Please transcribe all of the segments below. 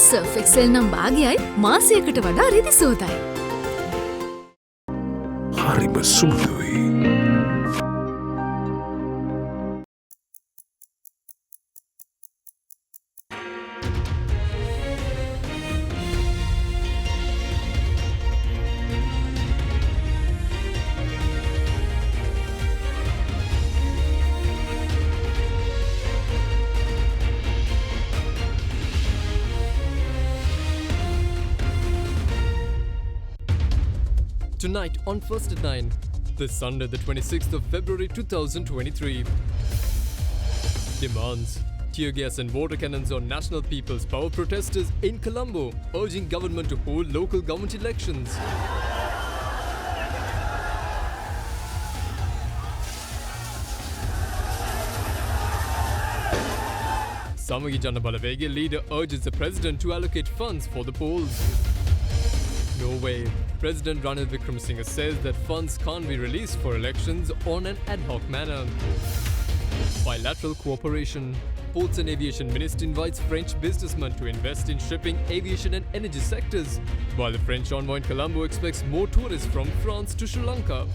Surf Excel නම් භාගයයි මාසයකට වඩා රිදි සෝදයි. හරිම සුළුයි. Tonight on First at 9, this Sunday the 26th of February 2023. Demands. Tear gas and water cannons on National People's Power protesters in Colombo, urging government to hold local government elections. Samagi Jana Balawege leader urges the president to allocate funds for the polls. No way. President Ranil Wickremesinghe says that funds can't be released for elections on an ad hoc manner. Bilateral cooperation. Ports and Aviation Minister invites French businessmen to invest in shipping, aviation and energy sectors, while the French envoy in Colombo expects more tourists from France to Sri Lanka.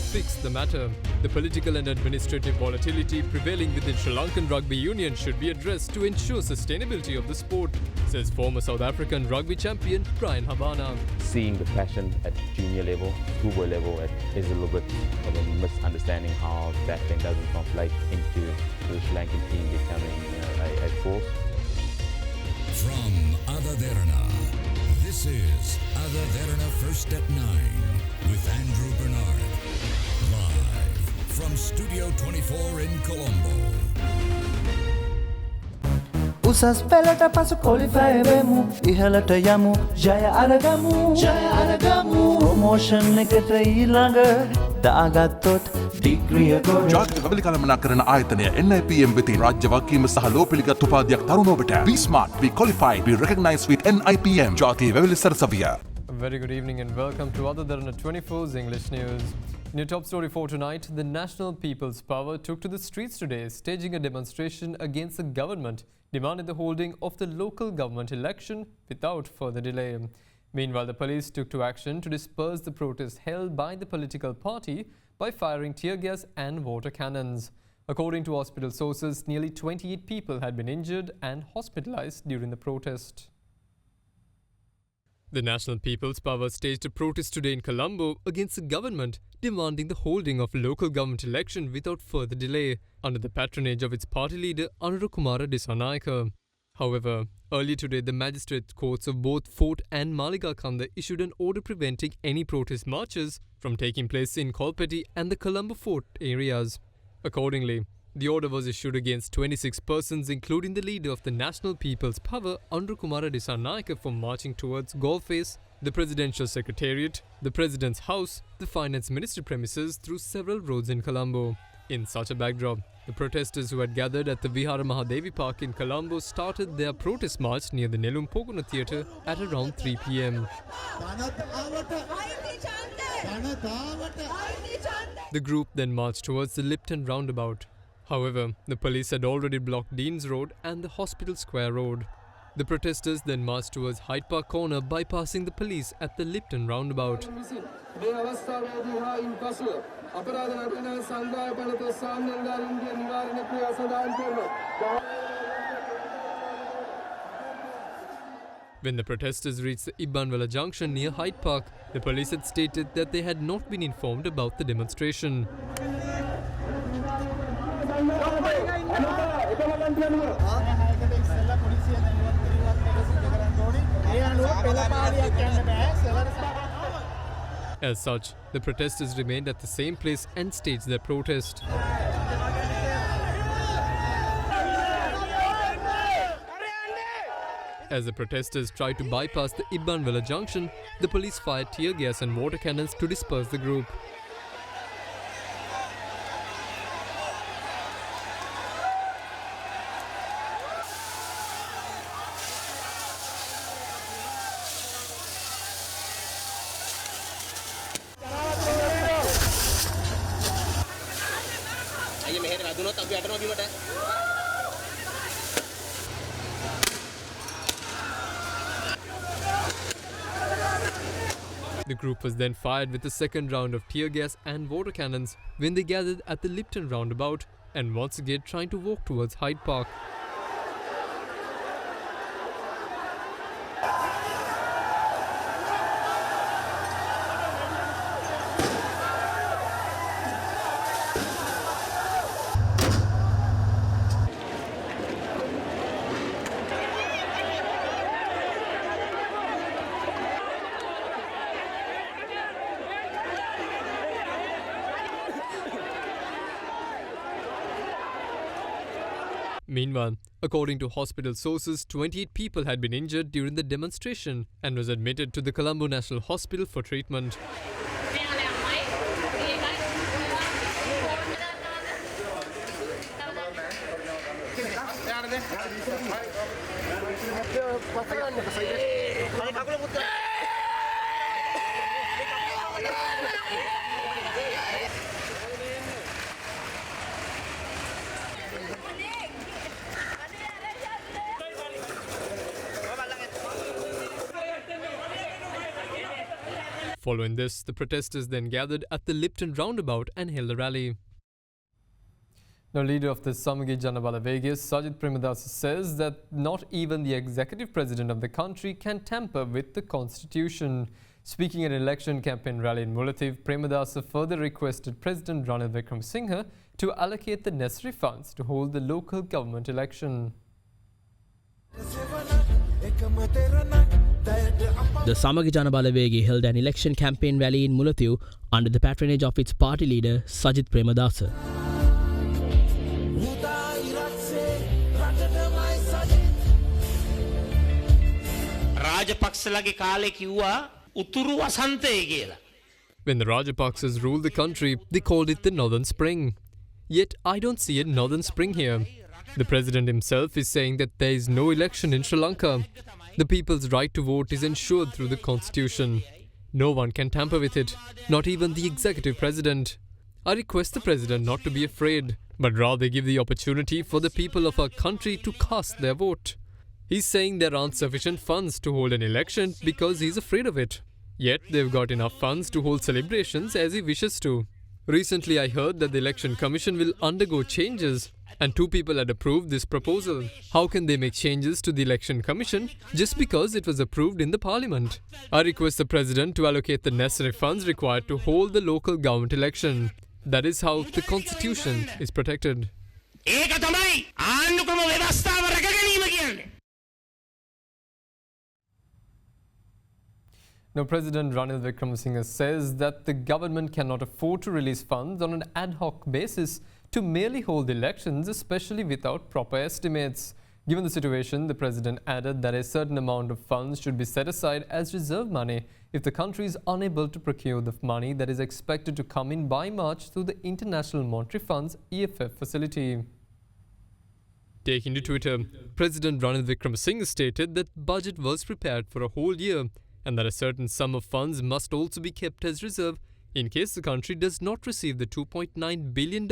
Fix the matter. The political and administrative volatility prevailing within Sri Lankan Rugby Union should be addressed to ensure sustainability of the sport, says former South African rugby champion Brian Habana. Seeing the passion at junior level, schoolboy level, is a little bit of a misunderstanding how that then doesn't translate into the Sri Lankan team becoming a force. From AdaDerana, this is AdaDerana First at 9 with Andrew Bernard. Live from Studio 24 in Colombo. Usas pelata pasu qualify vemu ihalata yamu jaya aragamu promotion ekata ilanga දාගත්තොත් ඩිග්‍රිය ගොඩ ජාතික කබලි කළමනාකරණ ආයතනය NIPM වෙතින් රාජ්‍ය වගකීම සහ ලෝපිළිගත් උපාධියක් තරුණ ඔබට Be smart, be qualified, be recognized with NIPM ජාතිය වැවිලි සරසවිය. Very good evening and welcome to AdaDerana 24's English News. In your top story for tonight, the National People's Power took to the streets today, staging a demonstration against the government, demanding the holding of the local government election without further delay. Meanwhile, the police took to action to disperse the protest held by the political party by firing tear gas and water cannons. According to hospital sources, nearly 28 people had been injured and hospitalized during the protest. The National People's Power staged a protest today in Colombo against the government, demanding the holding of a local government election without further delay, under the patronage of its party leader Anurukumara Dissanayake. However, earlier today, the magistrate courts of both Fort and Maligakanda issued an order preventing any protest marches from taking place in Kolpeti and the Colombo Fort areas. Accordingly, the order was issued against 26 persons, including the leader of the National People's Power, Anurukumara Dissanayake, for marching towards Golface, the Presidential Secretariat, the President's House, the Finance Ministry premises through several roads in Colombo. In such a backdrop, the protesters who had gathered at the Vihara Mahadevi Park in Colombo started their protest march near the Nelum Poguna Theatre at around 3 p.m. The group then marched towards the Lipton roundabout. However, the police had already blocked Dean's Road and the Hospital Square Road. The protesters then marched towards Hyde Park Corner, bypassing the police at the Lipton roundabout. When the protesters reached the Ibanwala junction near Hyde Park, the police had stated that they had not been informed about the demonstration. As such, the protesters remained at the same place and staged their protest. As the protesters tried to bypass the Ibanwala junction, the police fired tear gas and water cannons to disperse the group. The group was then fired with a second round of tear gas and water cannons when they gathered at the Lipton roundabout and once again trying to walk towards Hyde Park. Meanwhile, according to hospital sources, 28 people had been injured during the demonstration and was admitted to the Colombo National Hospital for treatment. Following this, the protesters then gathered at the Lipton roundabout and held a rally. Now, leader of the Samagi Janabala Vegas, Sajid Premadasa, says that not even the executive president of the country can tamper with the constitution. Speaking at an election campaign rally in Mullaitivu, Premadasa further requested President Ranil Wickremesinghe to allocate the necessary funds to hold the local government election. The Samagi Janabala held an election campaign rally in Mullaitivu under the patronage of its party leader Sajid Premadasa. When the Rajapaksas ruled the country, they called it the Northern Spring. Yet I don't see a Northern Spring here. The president himself is saying that there is no election in Sri Lanka. The people's right to vote is ensured through the constitution. No one can tamper with it, not even the executive president. I request the president not to be afraid, but rather give the opportunity for the people of our country to cast their vote. He's saying there aren't sufficient funds to hold an election because he's afraid of it. Yet they've got enough funds to hold celebrations as he wishes to. Recently I heard that the Election Commission will undergo changes and 2 people had approved this proposal. How can they make changes to the Election Commission just because it was approved in the Parliament? I request the President to allocate the necessary funds required to hold the local government election. That is how the Constitution is protected. Now, President Ranil Wickremesinghe says that the government cannot afford to release funds on an ad hoc basis to merely hold elections, especially without proper estimates. Given the situation, the president added that a certain amount of funds should be set aside as reserve money if the country is unable to procure the money that is expected to come in by March through the International Monetary Fund's EFF facility. Taking to Twitter, President Ranil Wickremesinghe stated that budget was prepared for a whole year and that a certain sum of funds must also be kept as reserve in case the country does not receive the $2.9 billion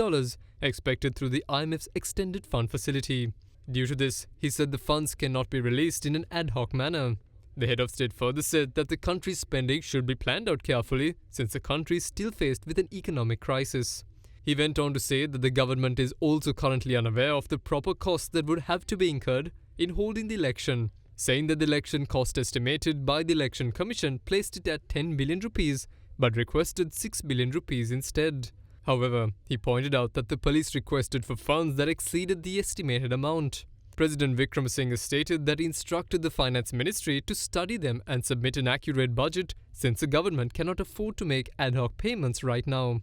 expected through the IMF's Extended Fund facility. Due to this, he said the funds cannot be released in an ad hoc manner. The head of state further said that the country's spending should be planned out carefully since the country is still faced with an economic crisis. He went on to say that the government is also currently unaware of the proper costs that would have to be incurred in holding the election, saying that the election cost estimated by the Election Commission placed it at 10 billion rupees but requested 6 billion rupees instead. However, he pointed out that the police requested for funds that exceeded the estimated amount. President Wickremesinghe stated that he instructed the Finance Ministry to study them and submit an accurate budget since the government cannot afford to make ad hoc payments right now.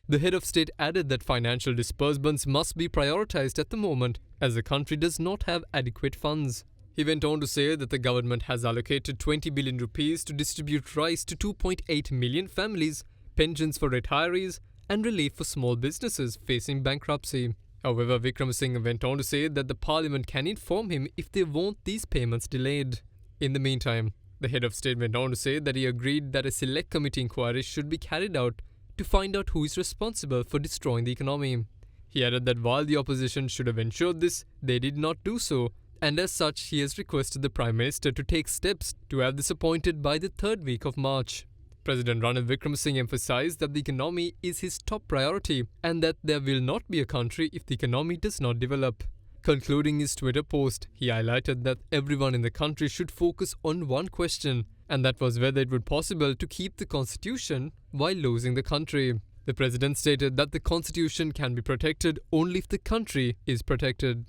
The head of state added that financial disbursements must be prioritized at the moment as the country does not have adequate funds. He went on to say that the government has allocated 20 billion rupees to distribute rice to 2.8 million families, pensions for retirees, and relief for small businesses facing bankruptcy. However, Wickremesinghe went on to say that the parliament can inform him if they want these payments delayed. In the meantime, the head of state went on to say that he agreed that a select committee inquiry should be carried out to find out who is responsible for destroying the economy. He added that while the opposition should have ensured this, they did not do so, and as such, he has requested the Prime Minister to take steps to have this appointed by the 3rd week of March. President Ranil Wickremesinghe emphasized that the economy is his top priority and that there will not be a country if the economy does not develop. Concluding his Twitter post, he highlighted that everyone in the country should focus on one question, and that was whether it would be possible to keep the constitution while losing the country. The president stated that the constitution can be protected only if the country is protected.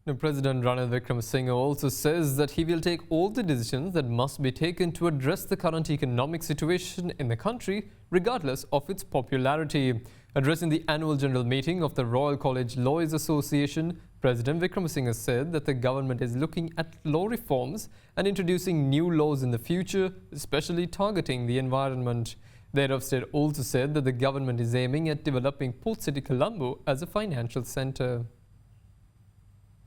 Now, President Ranil Wickremesinghe also says that he will take all the decisions that must be taken to address the current economic situation in the country, regardless of its popularity. Addressing the annual general meeting of the Royal College Lawyers Association, President Wickremesinghe said that the government is looking at law reforms and introducing new laws in the future, especially targeting the environment. The head of state also said that the government is aiming at developing Port City Colombo as a financial centre.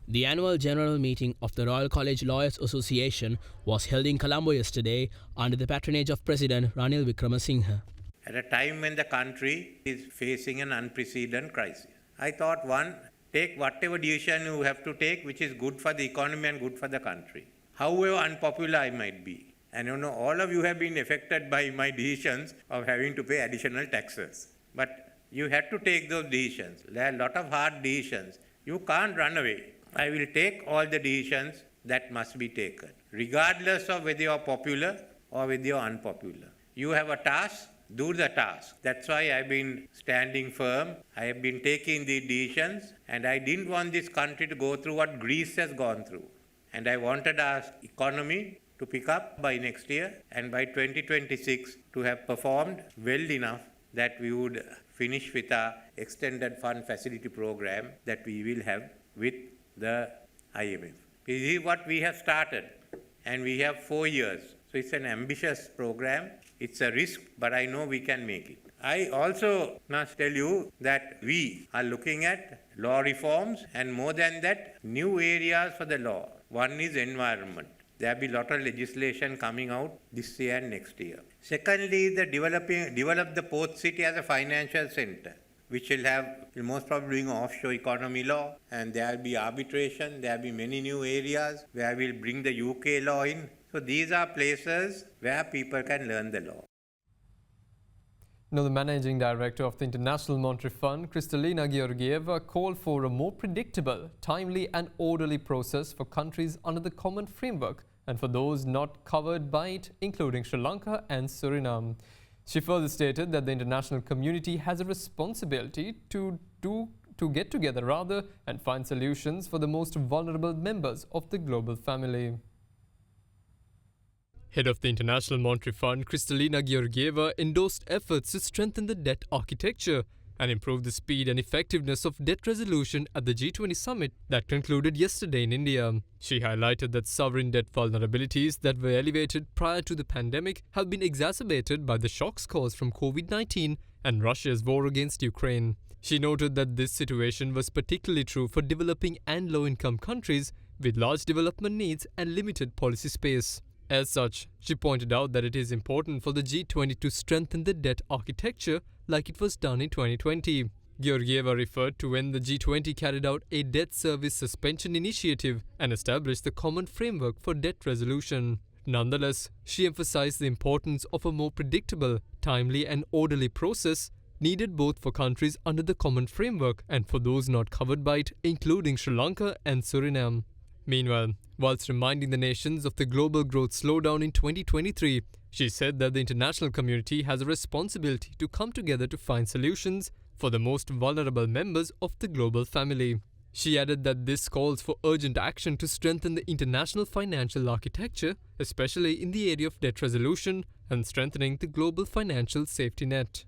The annual general meeting of the Royal College Lawyers Association was held in Colombo yesterday under the patronage of President Ranil Wickremesinghe. At a time when the country is facing an unprecedented crisis, I thought, one, take whatever decision you have to take which is good for the economy and good for the country, however unpopular I might be. And you know, all of you have been affected by my decisions of having to pay additional taxes. But you had to take those decisions. There are a lot of hard decisions. You can't run away. I will take all the decisions that must be taken, regardless of whether you are popular or whether you are unpopular. You have a task, do the task. That's why I've been standing firm. I have been taking the decisions, and I didn't want this country to go through what Greece has gone through. And I wanted our economy to pick up by next year, and by 2026 to have performed well enough that we would finish with our extended fund facility program that we will have with the IMF. This is what we have started, and we have 4 years. So it's an ambitious program. It's a risk, but I know we can make it. I also must tell you that we are looking at law reforms, and more than that, new areas for the law. One is environment. There will be a lot of legislation coming out this year and next year. Secondly, develop the port city as a financial center, which will most probably bring offshore economy law, and there will be arbitration. There will be many new areas where we'll bring the UK law in. So these are places where people can learn the law. Now, the Managing Director of the International Monetary Fund, Kristalina Georgieva, called for a more predictable, timely and orderly process for countries under the common framework and for those not covered by it, including Sri Lanka and Suriname. She further stated that the international community has a responsibility to get together and find solutions for the most vulnerable members of the global family. Head of the International Monetary Fund, Kristalina Georgieva, endorsed efforts to strengthen the debt architecture and improve the speed and effectiveness of debt resolution at the G20 summit that concluded yesterday in India. She highlighted that sovereign debt vulnerabilities that were elevated prior to the pandemic have been exacerbated by the shocks caused from COVID-19 and Russia's war against Ukraine. She noted that this situation was particularly true for developing and low-income countries with large development needs and limited policy space. As such, she pointed out that it is important for the G20 to strengthen the debt architecture like it was done in 2020. Georgieva referred to when the G20 carried out a debt service suspension initiative and established the common framework for debt resolution. Nonetheless, she emphasized the importance of a more predictable, timely and orderly process needed both for countries under the common framework and for those not covered by it, including Sri Lanka and Suriname. Meanwhile, whilst reminding the nations of the global growth slowdown in 2023, she said that the international community has a responsibility to come together to find solutions for the most vulnerable members of the global family. She added that this calls for urgent action to strengthen the international financial architecture, especially in the area of debt resolution and strengthening the global financial safety net.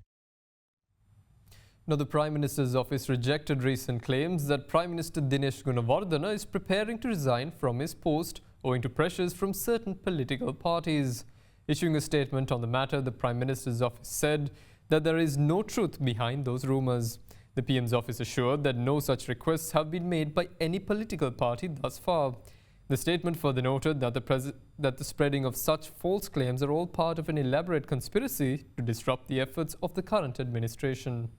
Now, the Prime Minister's office rejected recent claims that Prime Minister Dinesh Gunawardena is preparing to resign from his post owing to pressures from certain political parties. Issuing a statement on the matter, the Prime Minister's office said that there is no truth behind those rumours. The PM's office assured that no such requests have been made by any political party thus far. The statement further noted that the spreading of such false claims are all part of an elaborate conspiracy to disrupt the efforts of the current administration.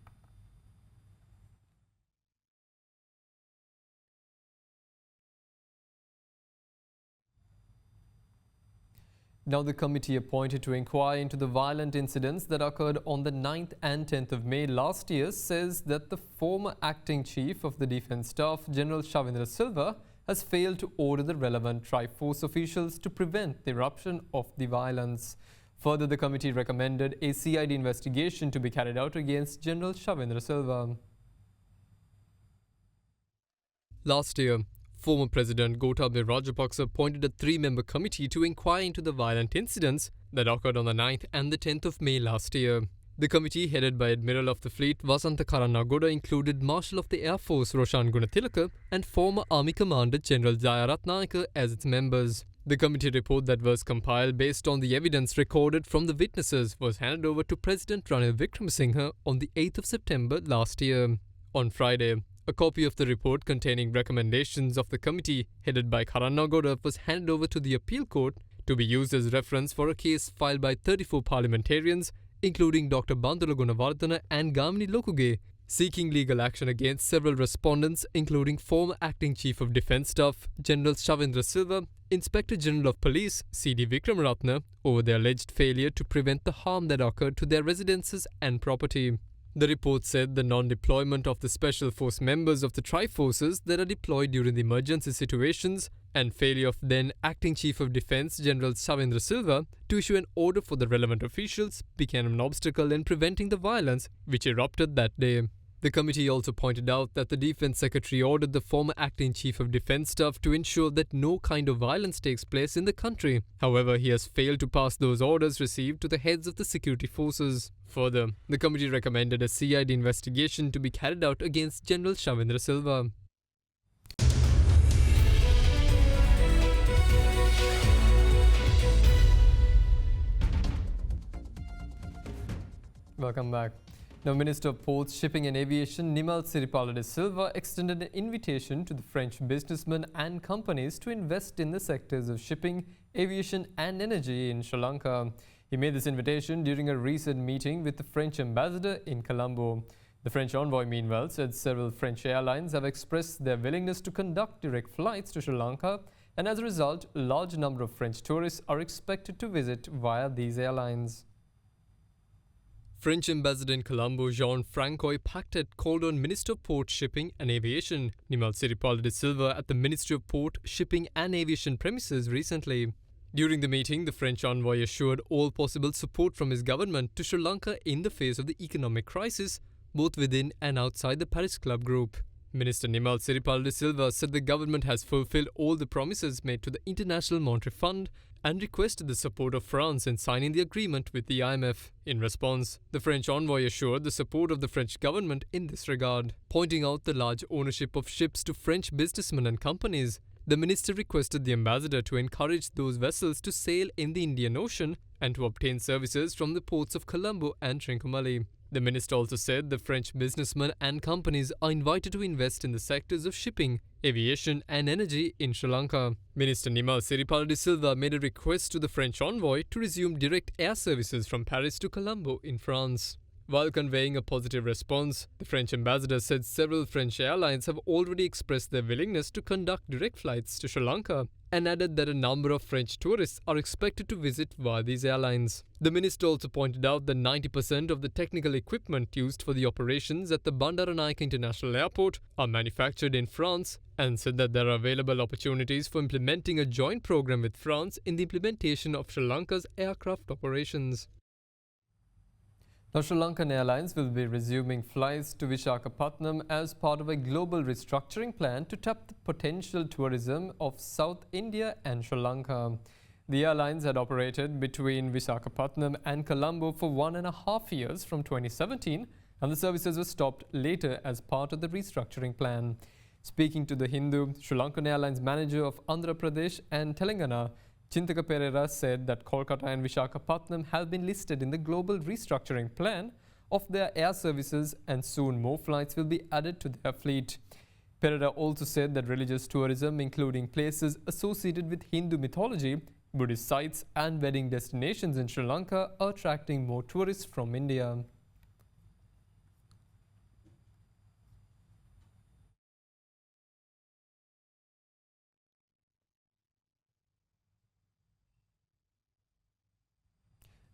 Now, the committee appointed to inquire into the violent incidents that occurred on the 9th and 10th of May last year says that the former acting chief of the Defence Staff, General Shavindra Silva, has failed to order the relevant Triforce officials to prevent the eruption of the violence. Further, the committee recommended a CID investigation to be carried out against General Shavindra Silva. Last year, former President Gotabaya Rajapaksa appointed a 3-member committee to inquire into the violent incidents that occurred on the 9th and the 10th of May last year. The committee, headed by Admiral of the Fleet Vasantha Karannagoda, included Marshal of the Air Force Roshan Gunatilaka and former Army Commander General Jaya Ratnayaka as its members. The committee report that was compiled based on the evidence recorded from the witnesses was handed over to President Ranil Wickremesinghe on the 8th of September last year. On Friday, a copy of the report containing recommendations of the committee, headed by Karannagoda, was handed over to the appeal court to be used as reference for a case filed by 34 parliamentarians, including Dr. Bandula Gunawardena and Gamini Lokuge, seeking legal action against several respondents, including former Acting Chief of Defence Staff General Shavindra Silva, Inspector General of Police C.D. Vikramaratne, over their alleged failure to prevent the harm that occurred to their residences and property. The report said the non-deployment of the Special Force members of the Triforces that are deployed during the emergency situations and failure of then Acting Chief of Defence General Shavindra Silva to issue an order for the relevant officials became an obstacle in preventing the violence which erupted that day. The committee also pointed out that the Defence Secretary ordered the former Acting Chief of Defence Staff to ensure that no kind of violence takes place in the country. However, he has failed to pass those orders received to the heads of the security forces. Further, the committee recommended a CID investigation to be carried out against General Shavindra Silva. Welcome back. Now, Minister of Ports, Shipping and Aviation Nimal Siripala de Silva extended an invitation to the French businessmen and companies to invest in the sectors of shipping, aviation and energy in Sri Lanka. He made this invitation during a recent meeting with the French ambassador in Colombo. The French envoy, meanwhile, said several French airlines have expressed their willingness to conduct direct flights to Sri Lanka, and as a result, a large number of French tourists are expected to visit via these airlines. French ambassador in Colombo, Jean-Francois Pactet, called on Minister of Port, Shipping and Aviation Nimal Siripala de Silva at the Ministry of Port, Shipping and Aviation premises recently. During the meeting, the French envoy assured all possible support from his government to Sri Lanka in the face of the economic crisis, both within and outside the Paris Club Group. Minister Nimal Siripala de Silva said the government has fulfilled all the promises made to the International Monetary Fund and requested the support of France in signing the agreement with the IMF. In response, the French envoy assured the support of the French government in this regard. Pointing out the large ownership of ships to French businessmen and companies, the minister requested the ambassador to encourage those vessels to sail in the Indian Ocean and to obtain services from the ports of Colombo and Trincomalee. The minister also said the French businessmen and companies are invited to invest in the sectors of shipping, aviation and energy in Sri Lanka. Minister Nimal Siripala de Silva made a request to the French envoy to resume direct air services from Paris to Colombo in France. While conveying a positive response, the French ambassador said several French airlines have already expressed their willingness to conduct direct flights to Sri Lanka and added that a number of French tourists are expected to visit via these airlines. The minister also pointed out that 90% of the technical equipment used for the operations at the Bandaranaike International Airport are manufactured in France and said that there are available opportunities for implementing a joint program with France in the implementation of Sri Lanka's aircraft operations. Now, Sri Lankan Airlines will be resuming flights to Visakhapatnam as part of a global restructuring plan to tap the potential tourism of South India and Sri Lanka. The airlines had operated between Visakhapatnam and Colombo for 1.5 years from 2017, and the services were stopped later as part of the restructuring plan. Speaking to The Hindu, Sri Lankan Airlines manager of Andhra Pradesh and Telangana, Chintaka Pereira, said that Kolkata and Visakhapatnam have been listed in the global restructuring plan of their air services, and soon more flights will be added to their fleet. Pereira also said that religious tourism, including places associated with Hindu mythology, Buddhist sites and wedding destinations in Sri Lanka, are attracting more tourists from India.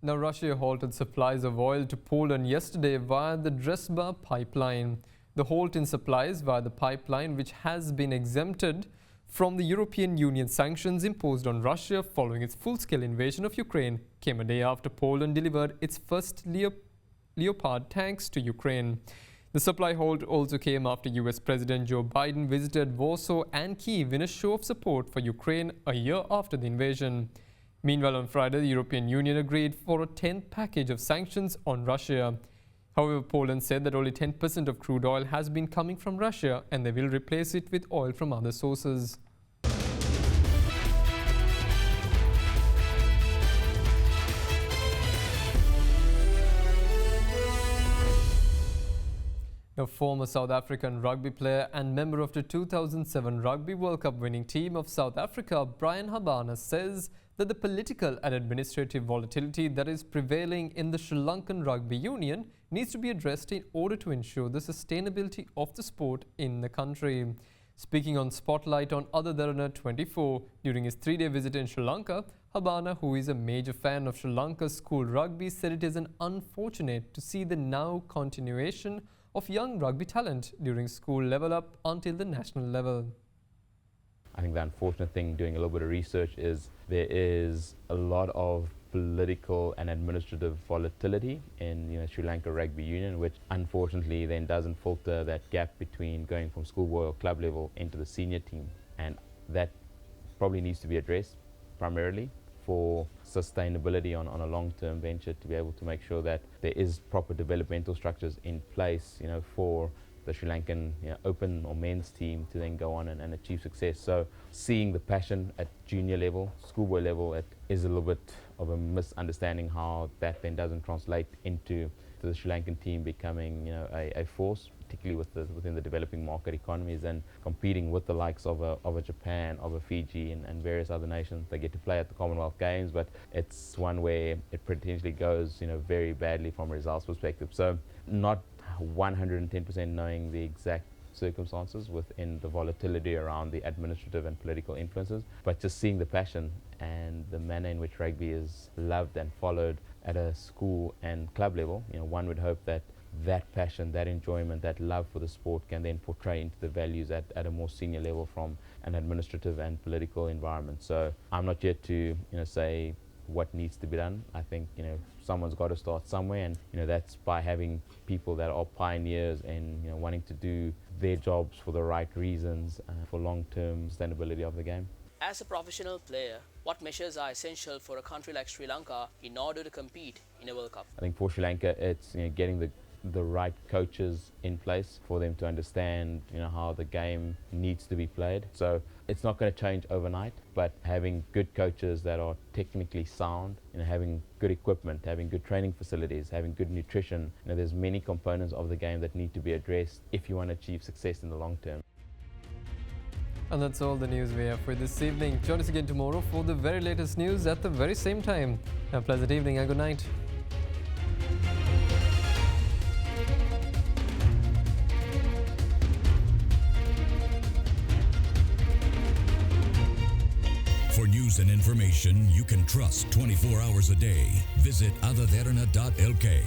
Now, Russia halted supplies of oil to Poland yesterday via the Dresba pipeline. The halt in supplies via the pipeline, which has been exempted from the European Union sanctions imposed on Russia following its full-scale invasion of Ukraine, came a day after Poland delivered its first Leopard tanks to Ukraine. The supply halt also came after US President Joe Biden visited Warsaw and Kyiv in a show of support for Ukraine a year after the invasion. Meanwhile, on Friday, the European Union agreed for a 10th package of sanctions on Russia. However, Poland said that only 10% of crude oil has been coming from Russia and they will replace it with oil from other sources. A former South African rugby player and member of the 2007 Rugby World Cup winning team of South Africa, Brian Habana, says that the political and administrative volatility that is prevailing in the Sri Lankan Rugby Union needs to be addressed in order to ensure the sustainability of the sport in the country. Speaking on Spotlight on AdaDerana 24 during his 3-day visit in Sri Lanka, Habana, who is a major fan of Sri Lanka's school rugby, said it is unfortunate to see the now continuation of young rugby talent during school level up until the national level. I think the unfortunate thing, doing a little bit of research, is there is a lot of political and administrative volatility in Sri Lanka Rugby Union, which unfortunately then doesn't filter that gap between going from schoolboy or club level into the senior team, and that probably needs to be addressed primarily for sustainability on a long-term venture, to be able to make sure that there is proper developmental structures in place, for the Sri Lankan open or men's team to then go on and achieve success. So seeing the passion at junior level, schoolboy level, it is a little bit of a misunderstanding how that then doesn't translate into the Sri Lankan team becoming a force, particularly within the developing market economies and competing with the likes of a Japan, of a Fiji and various other nations. They get to play at the Commonwealth Games, but it's one where it potentially goes very badly from a results perspective. So not 110% knowing the exact circumstances within the volatility around the administrative and political influences, but just seeing the passion and the manner in which rugby is loved and followed at a school and club level. One would hope that passion, that enjoyment, that love for the sport can then portray into the values at a more senior level from an administrative and political environment. So I'm not yet to say what needs to be done. I think someone's got to start somewhere, and that's by having people that are pioneers and wanting to do their jobs for the right reasons for long-term sustainability of the game. As a professional player, what measures are essential for a country like Sri Lanka in order to compete in a World Cup? I think for Sri Lanka, it's getting the right coaches in place for them to understand how the game needs to be played. So it's not going to change overnight, but having good coaches that are technically sound, having good equipment, having good training facilities, having good nutrition, there's many components of the game that need to be addressed if you want to achieve success in the long term. And that's all the news we have for this evening. Join us again tomorrow for the very latest news at the very same time. Have a pleasant evening and good night. For news and information you can trust 24 hours a day, visit AdaDerana.lk.